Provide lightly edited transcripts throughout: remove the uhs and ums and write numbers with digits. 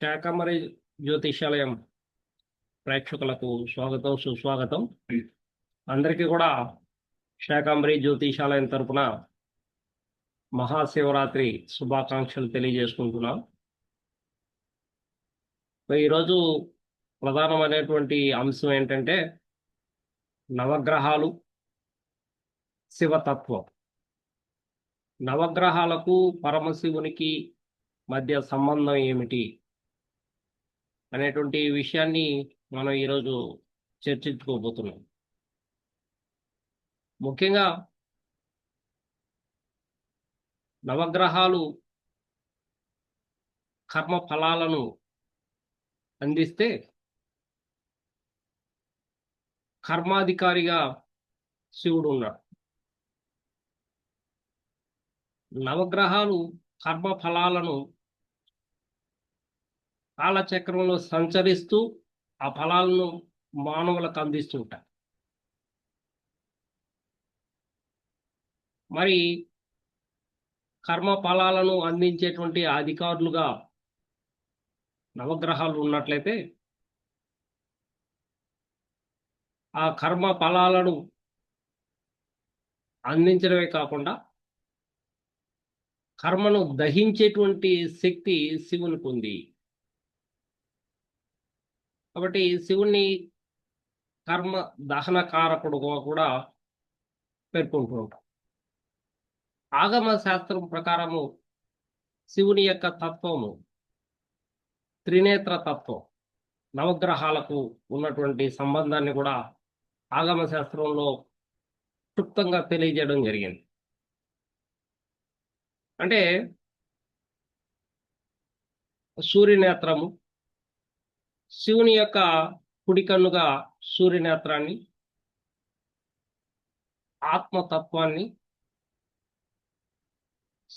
శాకంబరి జ్యోతిషాలయం ప్రేక్షకులకు స్వాగతం, సుస్వాగతం. అందరికీ కూడా శాకంబరి జ్యోతిషాలయం తరపున మహాశివరాత్రి శుభాకాంక్షలు తెలియజేసుకుంటున్నాం. ఈరోజు ప్రధానమైనటువంటి అంశం ఏంటంటే నవగ్రహాలు, శివతత్వం. నవగ్రహాలకు పరమశివునికి మధ్య సంబంధం ఏమిటి అనేటువంటి విషయాన్ని మనం ఈరోజు చర్చించుకోబోతున్నాం. ముఖ్యంగా నవగ్రహాలు కర్మ ఫలాలను అందిస్తే కర్మాధికారిగా శివుడు ఉన్నాడు. నవగ్రహాలు కర్మ ఫలాలను కాలచక్రంలో సంచరిస్తూ ఆ ఫలాలను మానవులకు అందిస్తూ ఉంటాయి. మరి కర్మ ఫలాలను అందించేటువంటి అధికారులుగా నవగ్రహాలు ఉన్నట్లయితే ఆ కర్మ ఫలాలను అందించడమే కాకుండా కర్మను దహించేటువంటి శక్తి శివునికి ఉంది. కాబట్టి శివుణ్ణి కర్మ దహన కారకుడుగా కూడా పేర్కొంటూ ఉంటాం. ఆగమ శాస్త్రం ప్రకారము శివుని యొక్క తత్వము త్రినేత్ర తత్వం, నవగ్రహాలకు ఉన్నటువంటి సంబంధాన్ని కూడా ఆగమ శాస్త్రంలో క్లుప్తంగా తెలియజేయడం జరిగింది. అంటే సూర్యనేత్రము, శివుని యొక్క కుడి కన్నుగా సూర్యనేత్రాన్ని, ఆత్మతత్వాన్ని,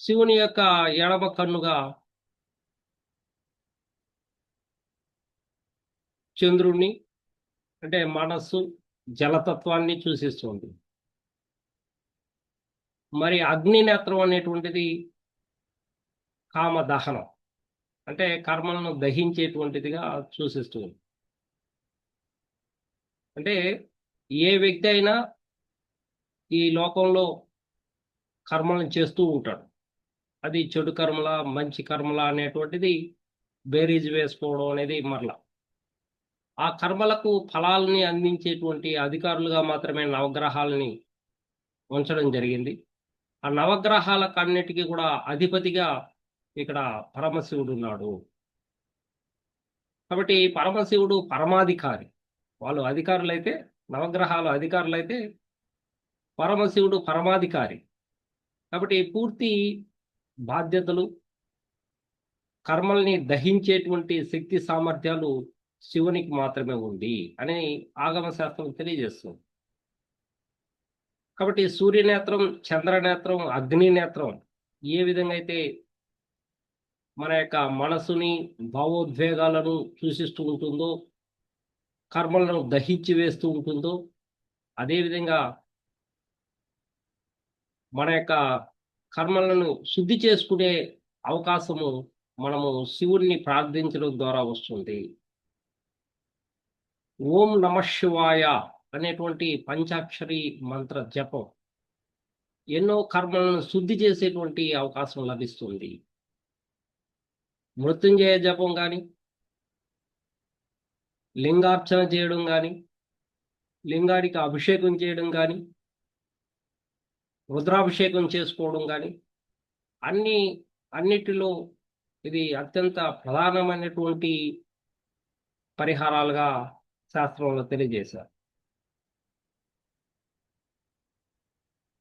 శివుని యొక్క ఎడమ కన్నుగా చంద్రుణ్ణి అంటే మనస్సు, జలతత్వాన్ని సూచిస్తుంది. మరి అగ్ని నేత్రం అనేటువంటిది కామదహనం అంటే కర్మలను దహించేటువంటిదిగా సూచిస్తుంది. అంటే ఏ వ్యక్తి అయినా ఈ లోకంలో కర్మలను చేస్తూ ఉంటాడు. అది చెడు కర్మల, మంచి కర్మల అనేటువంటిది బేరీజ్ వేసుకోవడం అనేది మరలా ఆ కర్మలకు ఫలాలని అందించేటువంటి అధికారులుగా మాత్రమే నవగ్రహాలని ఉంచడం జరిగింది. ఆ నవగ్రహాలకు అన్నిటికీ కూడా అధిపతిగా ఇక్కడ పరమశివుడు ఉన్నాడు. కాబట్టి పరమశివుడు పరమాధికారి. వాళ్ళు అధికారులైతే, నవగ్రహాలు అధికారులైతే పరమశివుడు పరమాధికారి. కాబట్టి పూర్తి బాధ్యతలు, కర్మల్ని దహించేటువంటి శక్తి సామర్థ్యాలు శివునికి మాత్రమే ఉంది అని ఆగమ శాస్త్రం తెలియజేస్తుంది. కాబట్టి సూర్యనేత్రం, చంద్రనేత్రం, అగ్ని నేత్రం ఏ విధంగా అయితే మన యొక్క మనసుని, భావోద్వేగాలను సూచిస్తూ ఉంటుందో, కర్మలను దహించి వేస్తూ ఉంటుందో, అదేవిధంగా మన యొక్క కర్మలను శుద్ధి చేసుకునే అవకాశము మనము శివుణ్ణి ప్రార్థించడం ద్వారా వస్తుంది. ఓం నమః శివాయ అనేటువంటి పంచాక్షరి మంత్ర జపం ఎన్నో కర్మలను శుద్ధి చేసేటువంటి అవకాశం లభిస్తుంది. మృత్యుంజయ జపం కానీ, లింగార్చన చేయడం కానీ, లింగానికి అభిషేకం చేయడం కానీ, రుద్రాభిషేకం చేసుకోవడం కానీ అన్నిటిలో ఇది అత్యంత ప్రధానమైనటువంటి పరిహారాలుగా శాస్త్రంలో తెలియజేశారు.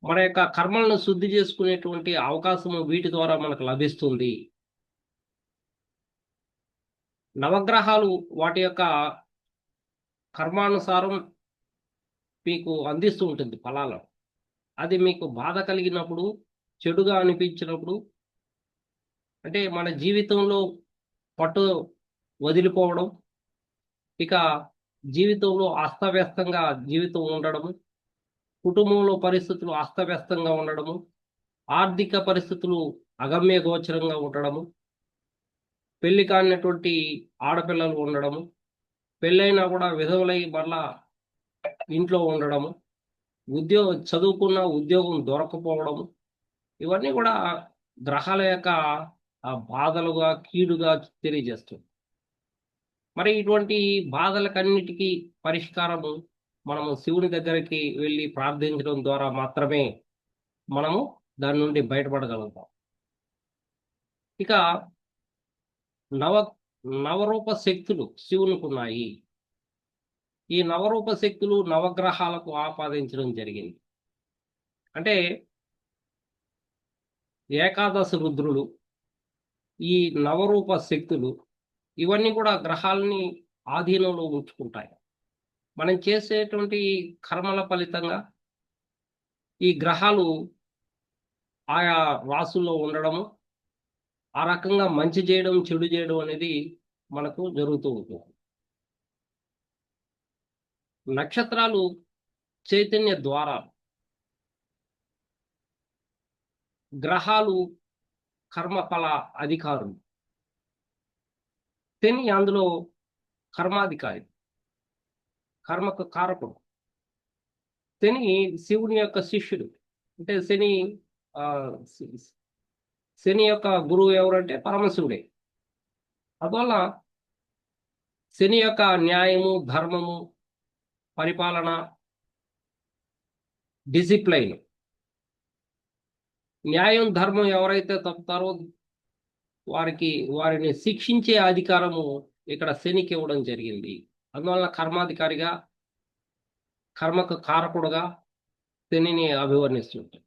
మన యొక్క కర్మలను శుద్ధి చేసుకునేటువంటి అవకాశము వీటి ద్వారా మనకు లభిస్తుంది. నవగ్రహాలు వాటి యొక్క కర్మానుసారం మీకు అందిస్తూ ఉంటుంది ఫలాలను. అది మీకు బాధ కలిగినప్పుడు, చెడుగా అనిపించినప్పుడు, అంటే మన జీవితంలో పట్టు వదిలిపోవడం, ఇక జీవితంలో అస్తవ్యస్తంగా జీవితం ఉండడము, కుటుంబంలో పరిస్థితులు అస్తవ్యస్తంగా ఉండడము, ఆర్థిక పరిస్థితులు అగమ్య గోచరంగా ఉండడము, పెళ్లి కానినటువంటి ఆడపిల్లలు ఉండడము, పెళ్ళైనా కూడా విధవులై మళ్ళా ఇంట్లో ఉండడము, చదువుకున్న ఉద్యోగం దొరకపోవడము, ఇవన్నీ కూడా గ్రహాల యొక్క బాధలుగా కీడుగా తెలియజేస్తుంది. మరి ఇటువంటి బాధలకన్నిటికీ పరిష్కారము మనము శివుని దగ్గరికి వెళ్ళి ప్రార్థించడం ద్వారా మాత్రమే మనము దాని నుండి బయటపడగలుగుతాం. ఇక నవ నవరూప శక్తులు శివునికి ఉన్నాయి. ఈ నవరూప శక్తులు నవగ్రహాలకు ఆపాదించడం జరిగింది. అంటే ఏకాదశ రుద్రులు, ఈ నవరూప శక్తులు ఇవన్నీ కూడా గ్రహాలని ఆధీనంలో ఉంచుకుంటాయి. మనం చేసేటువంటి కర్మల ఫలితంగా ఈ గ్రహాలు ఆయా రాసుల్లో ఉండడము, ఆ రకంగా మంచి చేయడం చెడు చేయడం అనేది మనకు జరుగుతూ ఉంటుంది. నక్షత్రాలు చైతన్య ద్వారాలు, గ్రహాలు కర్మఫల అధికారులు. శని అందులో కర్మాధికారి, కర్మకు కారకుడు. శని శివుని యొక్క శిష్యుడు. అంటే శని యొక్క గురువు ఎవరంటే పరమశివుడే. అందువల్ల శని యొక్క న్యాయము, ధర్మము, పరిపాలన, డిసిప్లైన్, న్యాయం ధర్మం ఎవరైతే తప్పుతారో వారిని శిక్షించే అధికారము ఇక్కడ శనికి ఇవ్వడం జరిగింది. అందువల్ల కర్మాధికారిగా, కర్మకు కారకుడుగా శనిని అభివర్ణిస్తుంటారు.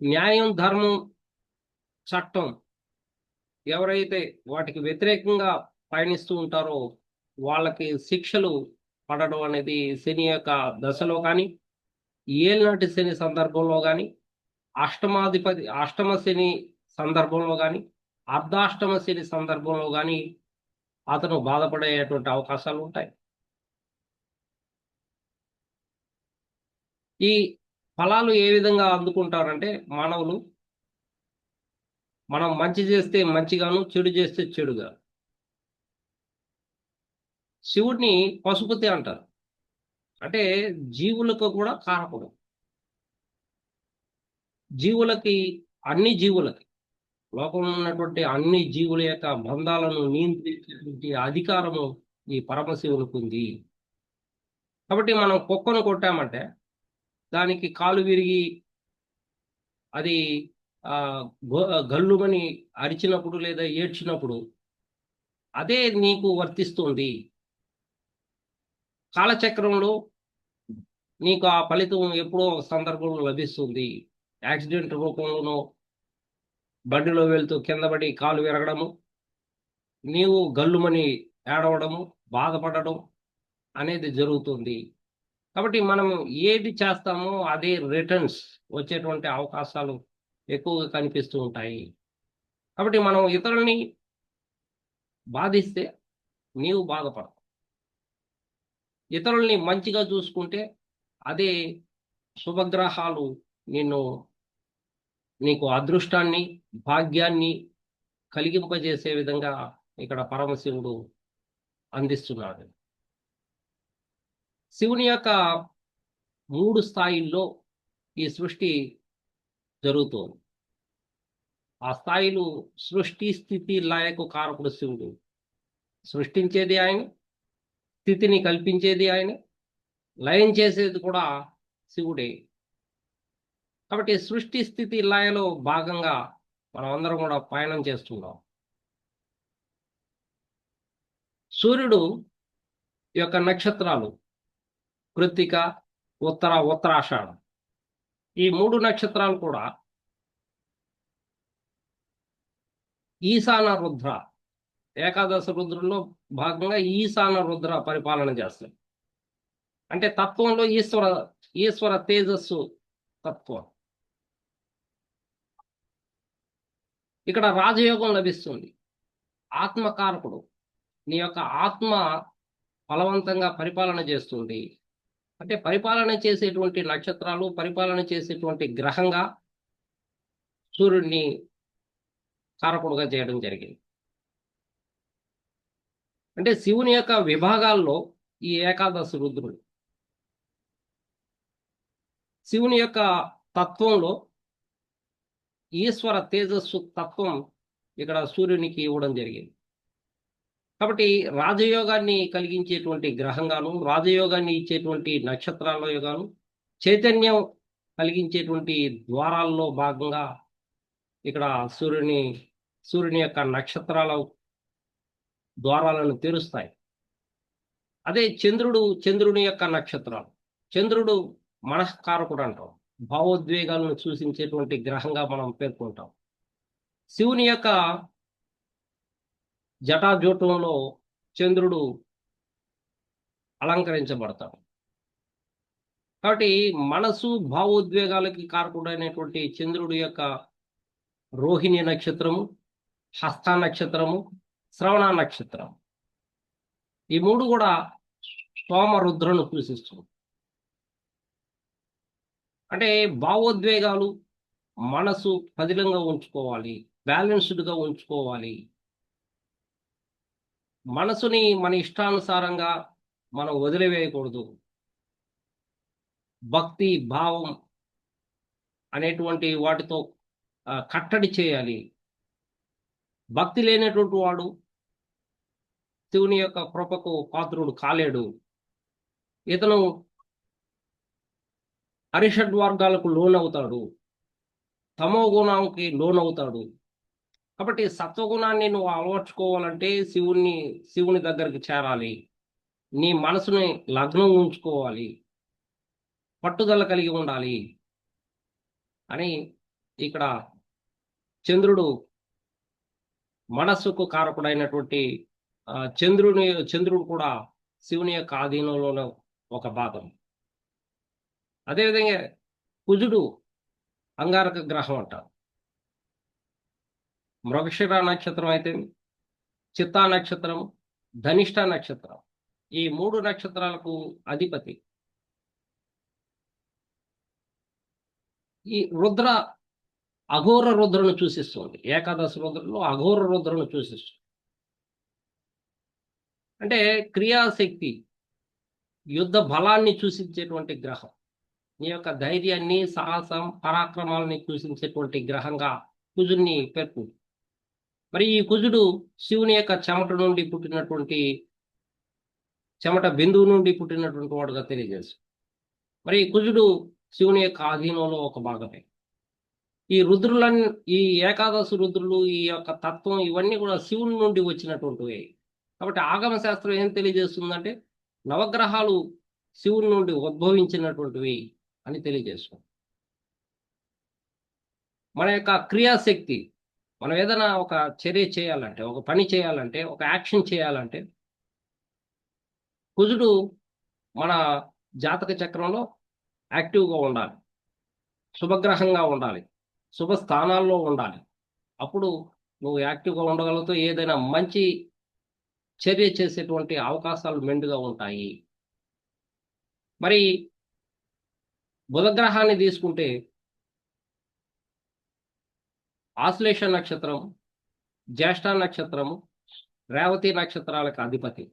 న్యాయం, ధర్మం, చట్టం ఎవరైతే వాటికి వ్యతిరేకంగా పయనిస్తూ ఉంటారో వాళ్ళకి శిక్షలు పడడం అనేది శని యొక్క దశలో కానీ, ఏలినాటి శని సందర్భంలో కానీ, అష్టమ శని సందర్భంలో కానీ, అర్ధాష్టమ శని సందర్భంలో కానీ అతను బాధపడేటువంటి అవకాశాలు ఉంటాయి. ఈ ఫలాలు ఏ విధంగా అందుకుంటారంటే మానవులు, మనం మంచి చేస్తే మంచిగాను, చెడు చేస్తే చెడుగా. శివుడిని పశుపతి అంటారు. అంటే జీవులకు కూడా కారకుడు. అన్ని జీవులకి, లోకంలో ఉన్నటువంటి అన్ని జీవుల యొక్క బంధాలను నియంత్రించేటువంటి అధికారము ఈ పరమశివునికి ఉంది. కాబట్టి మనం కుక్కను కొట్టామంటే దానికి కాలు విరిగి అది గల్లుమని అరిచినప్పుడు లేదా ఏడ్చినప్పుడు అదే నీకు వర్తిస్తుంది. కాలచక్రంలో నీకు ఆ ఫలితం ఎప్పుడో ఒక సందర్భంలో లభిస్తుంది. యాక్సిడెంట్ రూపంలోనో, బండిలో వెళ్తూ కింద పడి కాలు విరగడము, నీవు గల్లుమని ఏడవడము, బాధపడడం అనేది జరుగుతుంది. కాబట్టి మనం ఏది చేస్తామో అదే రిటర్న్స్ వచ్చేటువంటి అవకాశాలు ఎక్కువగా కనిపిస్తూ ఉంటాయి. కాబట్టి మనం ఇతరుల్ని బాధిస్తే నీవు బాధపడవు, ఇతరుల్ని మంచిగా చూసుకుంటే అదే శుభగ్రహాలు నీకు అదృష్టాన్ని, భాగ్యాన్ని కలిగింపజేసే విధంగా ఇక్కడ పరమశివుడు అందిస్తున్నాడు. శివుని యొక్క 3 స్థాయిల్లో ఈ సృష్టి జరుగుతోంది. ఆ స్థాయిలు సృష్టి, స్థితి, లయకు కారకుడు శివుడు. సృష్టించేది ఆయన, స్థితిని కల్పించేది ఆయన, లయం చేసేది కూడా శివుడే. కాబట్టి సృష్టి, స్థితి, లయలో భాగంగా మనం అందరం కూడా పయనం చేస్తున్నాం. సూర్యుడు యొక్క నక్షత్రాలు కృత్తిక, ఉత్తరాషాఢం, ఈ 3 నక్షత్రాలు కూడా ఈశాన రుద్ర, ఏకాదశ రుద్రుల్లో భాగంగా ఈశాన రుద్ర పరిపాలన చేస్తాయి. అంటే తత్వంలో ఈశ్వర తేజస్సు తత్వం. ఇక్కడ రాజయోగం లభిస్తుంది. ఆత్మకారకుడు, నీ యొక్క ఆత్మ బలవంతంగా పరిపాలన చేస్తుంది. అంటే పరిపాలన చేసేటువంటి నక్షత్రాలు, పరిపాలన చేసేటువంటి గ్రహంగా సూర్యుడిని కారకుడుగా చేయడం జరిగింది. అంటే శివుని యొక్క విభాగాల్లో ఈ ఏకాదశి రుద్రుడు శివుని యొక్క తత్వంలో ఈశ్వర తేజస్సు తత్వం ఇక్కడ సూర్యునికి ఇవ్వడం జరిగింది. కాబట్టి రాజయోగాన్ని కలిగించేటువంటి గ్రహంగాను, రాజయోగాన్ని ఇచ్చేటువంటి నక్షత్రాలుగాను, చైతన్యం కలిగించేటువంటి ద్వారాల్లో భాగంగా ఇక్కడ సూర్యుని యొక్క నక్షత్రాల ద్వారాలను తెరుస్తాయి. అదే చంద్రుని యొక్క నక్షత్రాలు. చంద్రుడు మనఃకారకుడు అంటాం. భావోద్వేగాలను సూచించేటువంటి గ్రహంగా మనం పేర్కొంటాం. శివుని యొక్క జటాజూటంలో చంద్రుడు అలంకరించబడతాడు. కాబట్టి మనసు భావోద్వేగాలకి కారకుడైనటువంటి చంద్రుడి యొక్క రోహిణి నక్షత్రము, హస్త నక్షత్రము, శ్రవణ నక్షత్రం, ఈ మూడు కూడా సోమరుద్రను సూచిస్తుంది. అంటే భావోద్వేగాలు మనసు పదిలంగా ఉంచుకోవాలి, బ్యాలెన్స్డ్గా ఉంచుకోవాలి. మనసుని మన ఇష్టానుసారంగా మనం వదిలివేయకూడదు. భక్తి భావం అనేటువంటి వాటితో కట్టడి చేయాలి. భక్తి లేనటువంటి వాడు శివుని యొక్క కృపకు పాత్రుడు కాలేడు. ఇతను అరిషడ్వర్గాలకు లోనవుతాడు, తమో గుణానికి లోనవుతాడు. కాబట్టి సత్వగుణాన్ని నువ్వు అలవర్చుకోవాలంటే శివుని దగ్గరికి చేరాలి. నీ మనసుని లగ్నం ఉంచుకోవాలి, పట్టుదల కలిగి ఉండాలి అని ఇక్కడ చంద్రుడు మనస్సుకు కారకుడైనటువంటి చంద్రుడు కూడా శివుని యొక్క ఆధీనంలోనే ఒక భాగం. అదేవిధంగా కుజుడు అంగారక గ్రహం అంటారు. మృగశిర నక్షత్రం అయితే, చిత్తా నక్షత్రం, ధనిష్ట నక్షత్రం, ఈ మూడు నక్షత్రాలకు అధిపతి. ఈ రుద్ర అఘోర రుద్రను సూచిస్తుంది. ఏకాదశి రుద్రలో అఘోర రుద్రను సూచిస్తుంది. అంటే క్రియాశక్తి, యుద్ధ బలాన్ని సూచించేటువంటి గ్రహం. నీ యొక్క ధైర్యాన్ని, సాహసం, పరాక్రమాలని సూచించేటువంటి గ్రహంగా కుజుడిని పేర్కొంది. మరి ఈ కుజుడు శివుని యొక్క చెమట బిందువు నుండి పుట్టినటువంటి వాడుగా తెలియజేస్తుంది. మరి ఈ కుజుడు శివుని యొక్క ఆధీనంలో ఒక భాగమే. ఈ ఏకాదశి రుద్రులు, ఈ యొక్క తత్వం, ఇవన్నీ కూడా శివుని నుండి వచ్చినటువంటివి. కాబట్టి ఆగమ శాస్త్రం ఏం తెలియజేస్తుందంటే నవగ్రహాలు శివుని నుండి ఉద్భవించినటువంటివి అని తెలియజేస్తుంది. మన యొక్క క్రియాశక్తి, మనం ఏదైనా ఒక చర్య చేయాలంటే, ఒక పని చేయాలంటే, ఒక యాక్షన్ చేయాలంటే కుజుడు మన జాతక చక్రంలో యాక్టివ్గా ఉండాలి, శుభగ్రహంగా ఉండాలి, శుభ స్థానాల్లో ఉండాలి. అప్పుడు నువ్వు యాక్టివ్గా ఉండగలుగుతూ ఏదైనా మంచి చర్య చేసేటువంటి అవకాశాలు మెండుగా ఉంటాయి. మరి బుధగ్రహాన్ని తీసుకుంటే ఆశ్లేష నక్షత్రం, జ్యేష్ఠ నక్షత్రము, రేవతి నక్షత్రాలకు అధిపతి.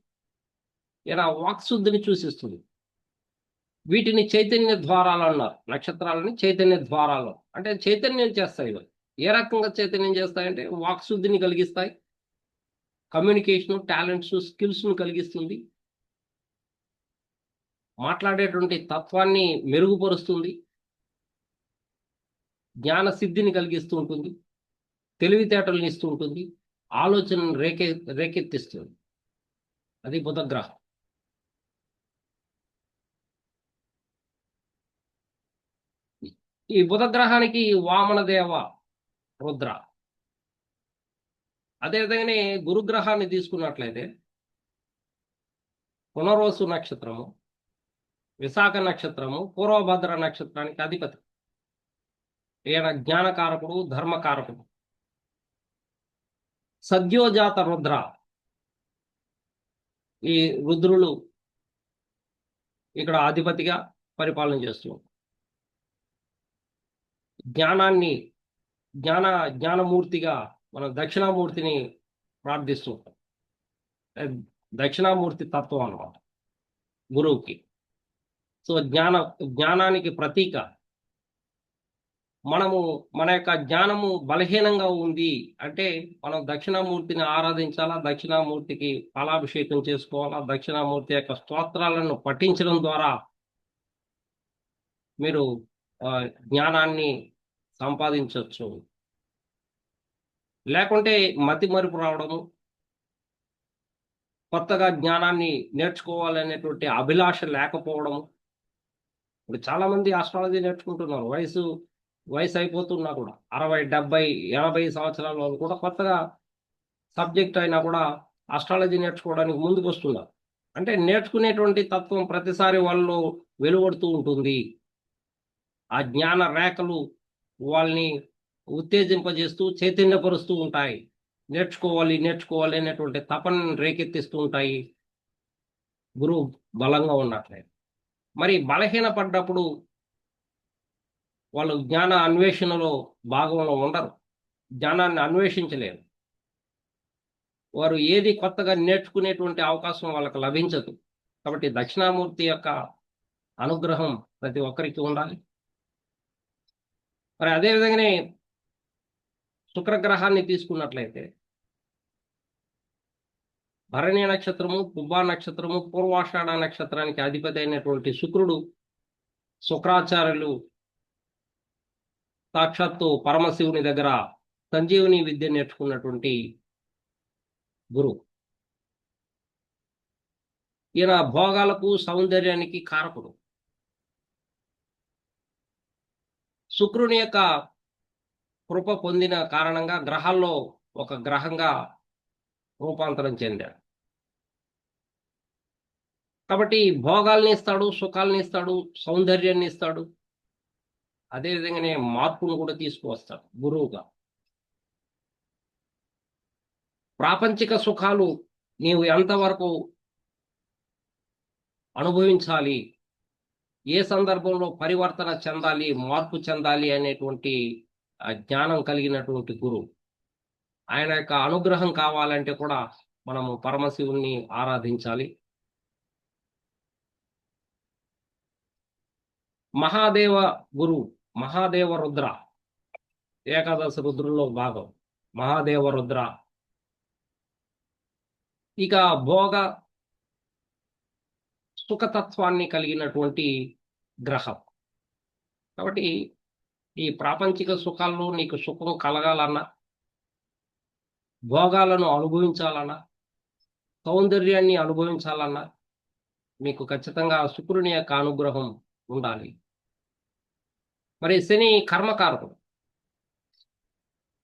ఇలా వాక్శుద్ధిని సూచిస్తుంది. వీటిని చైతన్య ద్వారాలు అన్నారు. నక్షత్రాలని చైతన్య ద్వారాలు అంటే చైతన్యం చేస్తాయి. ఏ రకంగా చైతన్యం చేస్తాయంటే వాక్శుద్ధిని కలిగిస్తాయి, కమ్యూనికేషన్, టాలెంట్స్, స్కిల్స్ను కలిగిస్తుంది, మాట్లాడేటువంటి తత్వాన్ని మెరుగుపరుస్తుంది, జ్ఞాన సిద్ధిని కలిగిస్తూ ఉంటుంది, తెలివితేటలను ఇస్తూ ఉంటుంది, ఆలోచనను రేకెత్తిస్తుంది. అది బుధగ్రహం. ఈ బుధగ్రహానికి వామనదేవ రుద్ర. అదేవిధంగానే గురుగ్రహాన్ని తీసుకున్నట్లయితే పునరోసు నక్షత్రము, విశాఖ నక్షత్రము, పూర్వభద్ర నక్షత్రానికి అధిపతి. ఈయన జ్ఞానకారకుడు, ధర్మకారకుడు. సద్యోజాత రుద్ర. ఈ రుద్రులు ఇక్కడ అధిపతిగా పరిపాలన చేస్తున్నారు. జ్ఞానమూర్తిగా మనం దక్షిణామూర్తిని ప్రార్థిస్తూ ఉంటాం. దక్షిణామూర్తి తత్వం అన్నమాట గురువుకి. సో జ్ఞానానికి ప్రతీక. మన యొక్క జ్ఞానము బలహీనంగా ఉంది అంటే మనం దక్షిణామూర్తిని ఆరాధించాలా, దక్షిణామూర్తికి పాలాభిషేకం చేసుకోవాలా, దక్షిణామూర్తి యొక్క స్తోత్రాలను పఠించడం ద్వారా మీరు జ్ఞానాన్ని సంపాదించవచ్చు. లేకుంటే మతి మరుపు రావడము, కొత్తగా జ్ఞానాన్ని నేర్చుకోవాలనేటువంటి అభిలాష లేకపోవడము. ఇప్పుడు చాలా మంది ఆస్ట్రాలజీ నేర్చుకుంటున్నారు, వయసు అయిపోతున్నా కూడా 60, 70, 80 సంవత్సరాల వాళ్ళు కూడా కొత్తగా సబ్జెక్ట్ అయినా కూడా ఆస్ట్రాలజీ నేర్చుకోవడానికి ముందుకు వస్తున్నారు. అంటే నేర్చుకునేటువంటి తత్వం ప్రతిసారి వాళ్ళు వెలువడుతూ ఉంటుంది. ఆ జ్ఞాన రేఖలు వాళ్ళని ఉత్తేజింపజేస్తూ చైతన్యపరుస్తూ ఉంటాయి. నేర్చుకోవాలి నేర్చుకోవాలి అనేటువంటి తపనను రేకెత్తిస్తూ ఉంటాయి గురువు బలంగా ఉన్నట్లయితే. మరి బలహీనపడ్డప్పుడు వాళ్ళు జ్ఞాన అన్వేషణలో భాగంలో ఉండరు, జ్ఞానాన్ని అన్వేషించలేరు. వారు ఏది కొత్తగా నేర్చుకునేటువంటి అవకాశం వాళ్ళకు లభించదు. కాబట్టి దక్షిణామూర్తి యొక్క అనుగ్రహం ప్రతి ఒక్కరికి ఉండాలి. మరి అదేవిధంగానే శుక్రగ్రహాన్ని తీసుకున్నట్లయితే భరణి నక్షత్రము, పుబ్బా నక్షత్రము, పూర్వాషాఢ నక్షత్రానికి అధిపతి అయినటువంటి శుక్రాచార్యులు సాక్షాత్తు పరమశివుని దగ్గర సంజీవుని విద్య నేర్చుకున్నటువంటి గురువు. ఈయన భోగాలకు సౌందర్యానికి కారకుడు. శుక్రుని యొక్క కృప పొందిన కారణంగా గ్రహాల్లో ఒక గ్రహంగా రూపాంతరం చెందాడు. కాబట్టి భోగాల్ని ఇస్తాడు, సుఖాలని ఇస్తాడు, సౌందర్యాన్ని ఇస్తాడు. అదేవిధంగానే మార్పును కూడా తీసుకువస్తాడు గురువుగా. ప్రాపంచిక సుఖాలు నీవు ఎంతవరకు అనుభవించాలి, ఏ సందర్భంలో పరివర్తన చెందాలి, మార్పు చెందాలి అనేటువంటి జ్ఞానం కలిగినటువంటి గురువు. ఆయన యొక్క అనుగ్రహం కావాలంటే కూడా మనము పరమశివుణ్ణి ఆరాధించాలి. మహాదేవ గురువు, మహాదేవ రుద్ర, ఏకాదశ రుద్రుల్లో భాగం మహాదేవ రుద్ర. ఇక భోగ సుఖతత్వాన్ని కలిగినటువంటి గ్రహం. కాబట్టి ఈ ప్రాపంచిక సుఖాల్లో నీకు సుఖం కలగాలన్నా, భోగాలను అనుభవించాలన్నా, సౌందర్యాన్ని అనుభవించాలన్నా మీకు ఖచ్చితంగా శుక్రుని యొక్క అనుగ్రహం ఉండాలి. మరి శని కర్మకారకుడు,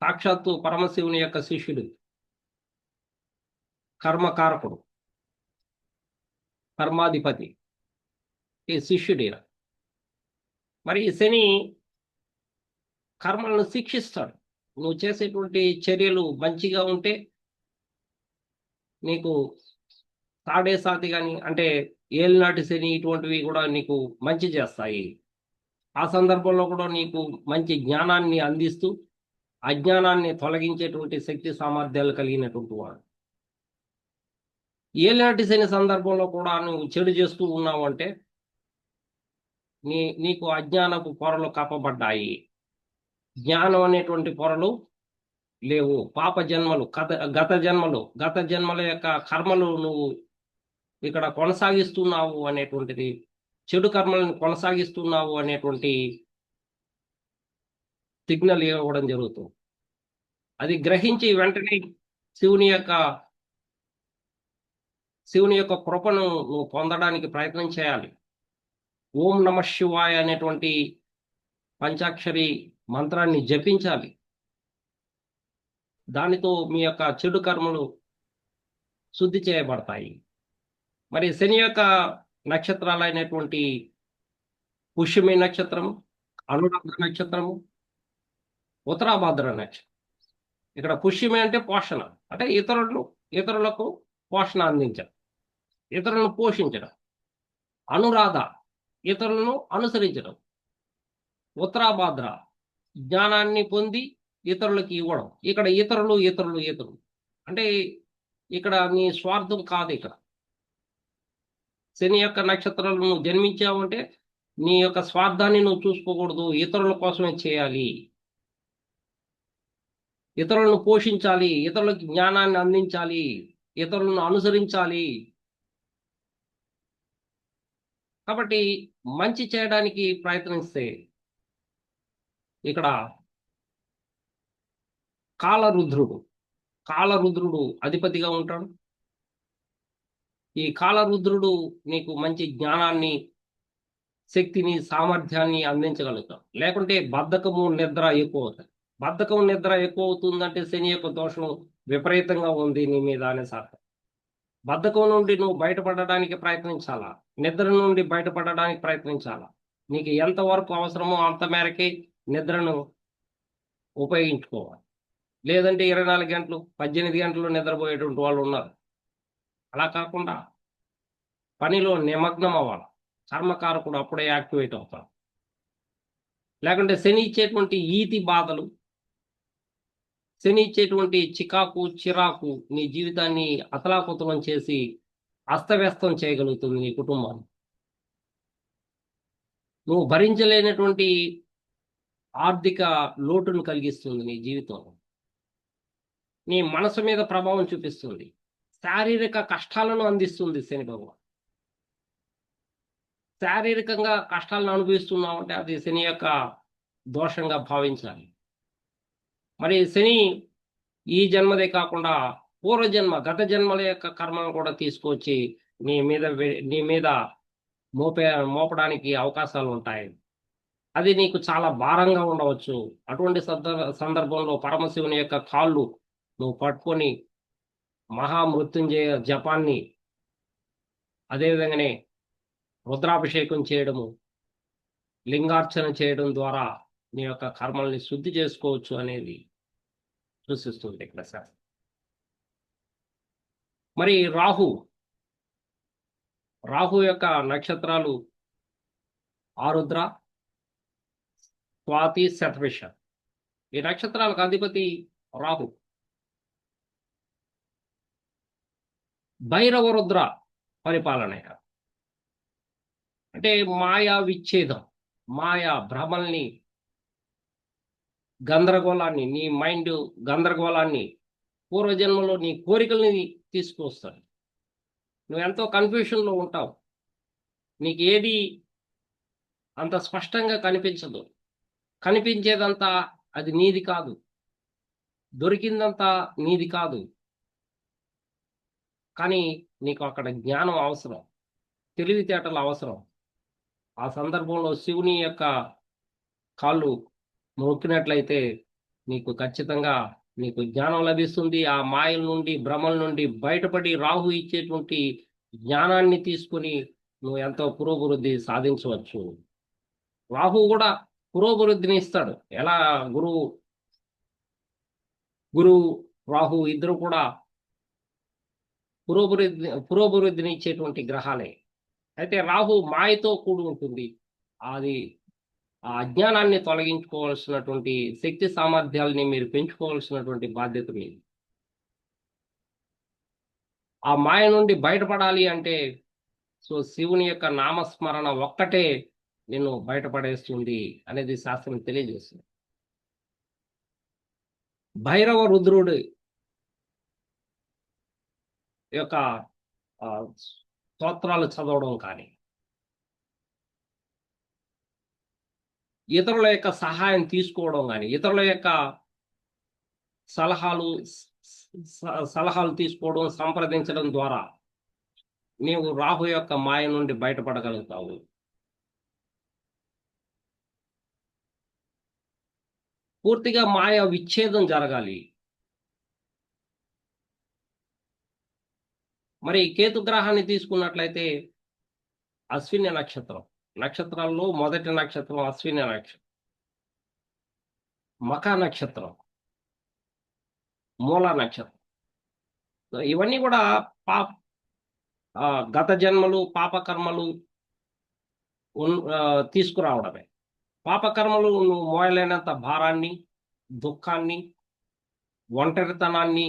సాక్షాత్తు పరమశివుని యొక్క శిష్యుడు, కర్మకారకుడు, కర్మాధిపతి, ఈ శిష్యుడి. మరి శని కర్మలను శిక్షిస్తాడు. నువ్వు చేసేటువంటి చర్యలు మంచిగా ఉంటే నీకు సాడే సాతి కానీ, అంటే ఏలినాటి శని ఇటువంటివి కూడా నీకు మంచి చేస్తాయి. ఆ సందర్భంలో కూడా నీకు మంచి జ్ఞానాన్ని అందిస్తూ అజ్ఞానాన్ని తొలగించేటువంటి శక్తి సామర్థ్యాలు కలిగినటువంటి వాడు. ఏలినాటి శని సందర్భంలో కూడా నువ్వు చెడు చేస్తూ ఉన్నావు అంటే నీకు అజ్ఞానపు పొరలు కప్పబడ్డాయి, జ్ఞానం అనేటువంటి పొరలు లేవు. పాప జన్మలు, గత జన్మల యొక్క కర్మలు నువ్వు ఇక్కడ కొనసాగిస్తున్నావు అనేటువంటిది, చెడు కర్మలను కొనసాగిస్తున్నావు అనేటువంటి సిగ్నల్ ఇవ్వడం జరుగుతుంది. అది గ్రహించి వెంటనే శివుని యొక్క కృపను నువ్వు పొందడానికి ప్రయత్నం చేయాలి. ఓం నమ శివాయ అనేటువంటి పంచాక్షరి మంత్రాన్ని జపించాలి. దానితో మీ యొక్క చెడు కర్మలు శుద్ధి చేయబడతాయి. మరి శని యొక్క నక్షత్రాలైనటువంటి పుష్యమి నక్షత్రము, అనురాధ నక్షత్రము, ఉత్తరాభాద్ర నక్షత్రం. ఇక్కడ పుష్యమి అంటే పోషణ, అంటే ఇతరులకు పోషణ అందించడం, ఇతరులను పోషించడం. అనురాధ ఇతరులను అనుసరించడం. ఉత్తరాభాద్ర జ్ఞానాన్ని పొంది ఇతరులకి ఇవ్వడం. ఇక్కడ ఇతరులు ఇతరులు ఇతరులు అంటే ఇక్కడ నీ స్వార్థం కాదు. ఇక్కడ శని యొక్క నక్షత్రాలు నువ్వు జన్మించావు అంటే నీ యొక్క స్వార్థాన్ని నువ్వు చూసుకోకూడదు, ఇతరుల కోసమే చేయాలి, ఇతరులను పోషించాలి, ఇతరులకి జ్ఞానాన్ని అందించాలి, ఇతరులను అనుసరించాలి. కాబట్టి మంచి చేయడానికి ప్రయత్నిస్తే ఇక్కడ కాలరుద్రుడు కాలరుద్రుడు అధిపతిగా ఉంటాడు. ఈ కాలరుద్రుడు నీకు మంచి జ్ఞానాన్ని, శక్తిని, సామర్థ్యాన్ని అందించగలుగుతాడు. లేకుంటే బద్ధకము, నిద్ర ఎక్కువ అవుతుంది. బద్ధకం, నిద్ర ఎక్కువ అవుతుందంటే శని యొక్క దోషం విపరీతంగా ఉంది నీ మీద అనే సార్థం. బద్ధకం నుండి నువ్వు బయటపడడానికి ప్రయత్నించాలా, నిద్ర నుండి బయటపడడానికి ప్రయత్నించాలా. నీకు ఎంతవరకు అవసరమో అంత మేరకే నిద్రను ఉపయోగించుకోవాలి. లేదంటే 24 గంటలు 18 గంటలు నిద్రపోయేటువంటి వాళ్ళు ఉన్నారు. అలా కాకుండా పనిలో నిమగ్నం అవ్వాలి. కర్మకారకుడు అప్పుడే యాక్టివేట్ అవుతాడు. లేకుంటే శని ఇచ్చేటువంటి ఈతి బాధలు, శని ఇచ్చేటువంటి చికాకు, చిరాకు నీ జీవితాన్ని అతలాకుతలం చేసి అస్తవ్యస్తం చేయగలుగుతుంది నీ కుటుంబాన్ని. నువ్వు భరించలేనటువంటి ఆర్థిక లోటును కలిగిస్తుంది నీ జీవితంలో. నీ మనసు మీద ప్రభావం చూపిస్తుంది. శారీరక కష్టాలను అందిస్తుంది శని భగవాన్. శారీరకంగా కష్టాలను అనుభవిస్తున్నావు అంటే అది శని యొక్క దోషంగా భావించాలి. మరి శని ఈ జన్మదే కాకుండా పూర్వజన్మ, గత జన్మల యొక్క కర్మను కూడా తీసుకొచ్చి నీ మీద మోపడానికి అవకాశాలు ఉంటాయి. అది నీకు చాలా భారంగా ఉండవచ్చు. అటువంటి సందర్భంలో పరమశివుని యొక్క కాళ్ళు నువ్వు పట్టుకొని మహామృత్యుంజయ జపాన్ని, అదేవిధంగానే రుద్రాభిషేకం చేయడము, లింగార్చన చేయడం ద్వారా నీ యొక్క కర్మల్ని శుద్ధి చేసుకోవచ్చు అనేది సూచిస్తుంది ఇక్కడ సార్. మరి రాహు యొక్క నక్షత్రాలు ఆరుద్ర, స్వాతి, శతభిష. ఈ నక్షత్రాలకు అధిపతి రాహు. భైరవ రుద్ర పరిపాలన అంటే మాయా విచ్ఛేదం, మాయా భ్రమల్ని, గందరగోళాన్ని, నీ మైండ్ గందరగోళాన్ని, పూర్వజన్మలో నీ కోరికల్ని తీసుకొస్తాడు. నువ్వు ఎంతో కన్ఫ్యూషన్లో ఉంటావు. నీకు ఏది అంత స్పష్టంగా కనిపించదు. కనిపించేదంతా అది నీది కాదు, దొరికిందంతా నీది కాదు. కానీ నీకు అక్కడ జ్ఞానం అవసరం, తెలివితేటలు అవసరం. ఆ సందర్భంలో శివుని యొక్క కాళ్ళు మొక్కినట్లయితే నీకు ఖచ్చితంగా నీకు జ్ఞానం లభిస్తుంది. ఆ మాయల నుండి, భ్రమల నుండి బయటపడి రాహు ఇచ్చేటువంటి జ్ఞానాన్ని తీసుకుని నువ్వు ఎంతో పురోభివృద్ధి సాధించవచ్చు. రాహు కూడా పురోభివృద్ధిని ఇస్తాడు. ఎలా గురువు రాహు ఇద్దరు కూడా పురోభివృద్ధిని ఇచ్చేటువంటి గ్రహాలే. అయితే రాహు మాయతో కూడి ఉంటుంది. అది ఆ అజ్ఞానాన్ని తొలగించుకోవాల్సినటువంటి శక్తి సామర్థ్యాలని మీరు పెంచుకోవాల్సినటువంటి బాధ్యత మీది. ఆ మాయ నుండి బయటపడాలి అంటే శివుని యొక్క నామస్మరణ ఒక్కటే నిన్ను బయటపడేస్తుంది అనేది శాస్త్రం తెలియజేస్తుంది. భైరవ రుద్రుడు యొక్క స్తోత్రాలు చదవడం కానీ, ఇతరుల యొక్క సహాయం తీసుకోవడం కానీ, ఇతరుల యొక్క సలహాలు తీసుకోవడం, సంప్రదించడం ద్వారా నీవు రాహు యొక్క మాయ నుండి బయటపడగలుగుతావు. పూర్తిగా మాయ విచ్ఛేదం జరగాలి. మరి కేతుగ్రహాన్ని తీసుకున్నట్లయితే అశ్విని నక్షత్రాల్లో మొదటి నక్షత్రం అశ్విని నక్షత్రం, మఖ నక్షత్రం, మూల నక్షత్రం. ఇవన్నీ కూడా గత జన్మలు, పాపకర్మలు తీసుకురావడమే. పాపకర్మలు నువ్వు మోయలేనంత భారాన్ని, దుఃఖాన్ని, ఒంటరితనాన్ని,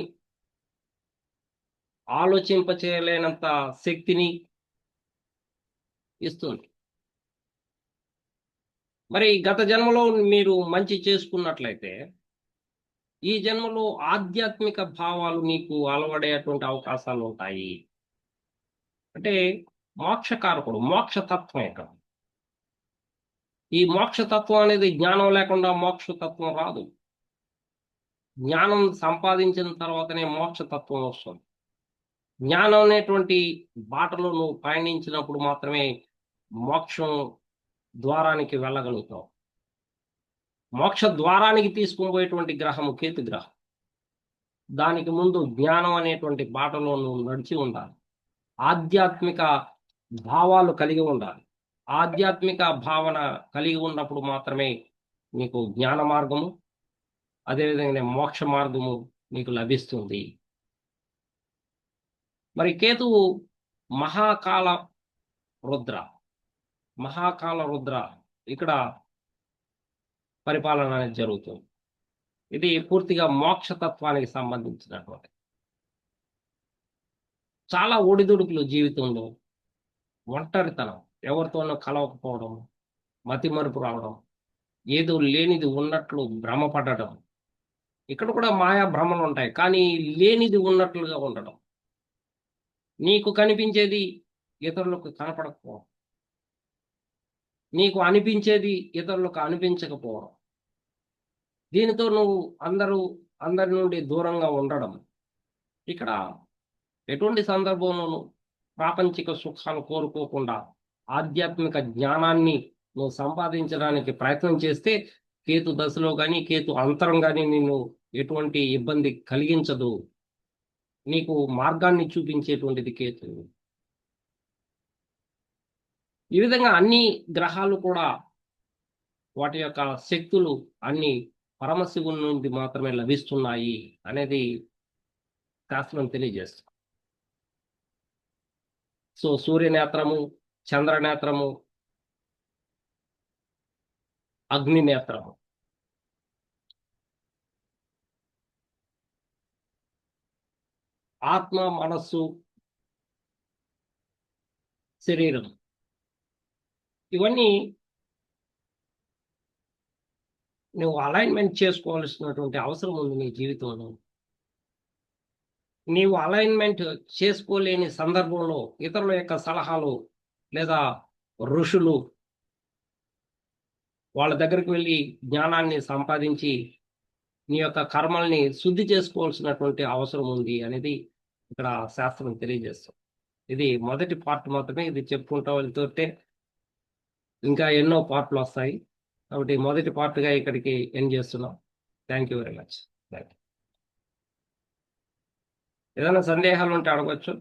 ఆలోచింపచేయలేనంత శక్తిని ఇస్తుంది. మరి గత జన్మలో మీరు మంచి చేసుకున్నట్లయితే, ఈ జన్మలో ఆధ్యాత్మిక భావాలు నీకు అలవడేటువంటి అవకాశాలుంటాయి. అంటే మోక్షకారకుడు, మోక్షతత్వం ఇక్కడ. ఈ మోక్షతత్వం అనేది జ్ఞానం లేకుండా మోక్షతత్వం రాదు. జ్ఞానం సంపాదించిన తర్వాతనే మోక్షతత్వం వస్తుంది. జ్ఞానం అనేటువంటి బాటలో నువ్వు పయనించినప్పుడు మాత్రమే మోక్షం ద్వారానికి వెళ్ళగలుగుతావు. మోక్ష ద్వారానికి తీసుకుని పోయేటువంటి గ్రహము కేతు గ్రహం. దానికి ముందు జ్ఞానం అనేటువంటి బాటలో నువ్వు నడిచి ఉండాలి. ఆధ్యాత్మిక భావాలు కలిగి ఉండాలి. ఆధ్యాత్మిక భావన కలిగి ఉన్నప్పుడు మాత్రమే నీకు జ్ఞాన మార్గము, అదేవిధంగా మోక్ష మార్గము నీకు లభిస్తుంది. మరి కేతువు మహాకాల రుద్ర, మహాకాల రుద్ర ఇక్కడ పరిపాలన అనేది జరుగుతుంది. ఇది పూర్తిగా మోక్షతత్వానికి సంబంధించినటువంటి. చాలా ఒడిదుడుకులు జీవితంలో, ఒంటరితనం, ఎవరితోనో కలవకపోవడం, మతిమరుపు రావడం, ఏదో లేనిది ఉన్నట్లు భ్రమపడటం. ఇక్కడ కూడా మాయా భ్రమలు ఉంటాయి, కానీ లేనిది ఉన్నట్లుగా ఉండడం. నీకు కనిపించేది ఇతరులకు కనపడకపోవడం, నీకు అనిపించేది ఇతరులకు అనిపించకపోవడం. దీనితో నువ్వు అందరి నుండి దూరంగా ఉండడం. ఇక్కడ ఎటువంటి సందర్భంలోనూ ప్రాపంచిక సుఖాలు కోరుకోకుండా ఆధ్యాత్మిక జ్ఞానాన్ని నువ్వు సంపాదించడానికి ప్రయత్నం చేస్తే కేతు దశలో కానీ కేతు అంతరం కానీ నిన్ను ఎటువంటి ఇబ్బంది కలిగించదు. నీకు మార్గాన్ని చూపించేటువంటిది కేతు. ఈ విధంగా అన్ని గ్రహాలు కూడా వాటి యొక్క శక్తులు అన్ని పరమశివుని నుండి మాత్రమే లభిస్తున్నాయి అనేది శాస్త్రం తెలియజేస్తుంది. సో సూర్యనేత్రము, చంద్రనేత్రము, అగ్ని నేత్రము, ఆత్మ, మనస్సు, శరీరం, ఇవన్నీ నువ్వు అలైన్మెంట్ చేసుకోవాల్సినటువంటి అవసరం ఉంది నీ జీవితంలో. నీవు అలైన్మెంట్ చేసుకోలేని సందర్భంలో ఇతరుల యొక్క సలహాలు లేదా ఋషులు వాళ్ళ దగ్గరికి వెళ్ళి జ్ఞానాన్ని సంపాదించి నీ యొక్క కర్మల్ని శుద్ధి చేసుకోవాల్సినటువంటి అవసరం ఉంది అనేది ఇక్కడ శాస్త్రం తెలియజేస్తుంది. ఇది మొదటి పార్ట్ మాత్రమే. ఇది చెప్పుకుంటూ వెళ్తుంటే ఇంకా ఎన్నో పార్ట్లు వస్తాయి. కాబట్టి మొదటి పార్ట్గా ఇక్కడికి ఎండ్ చేస్తున్నాం. Thank you very much. ఏదైనా సందేహాలు ఉంటే అడగవచ్చు.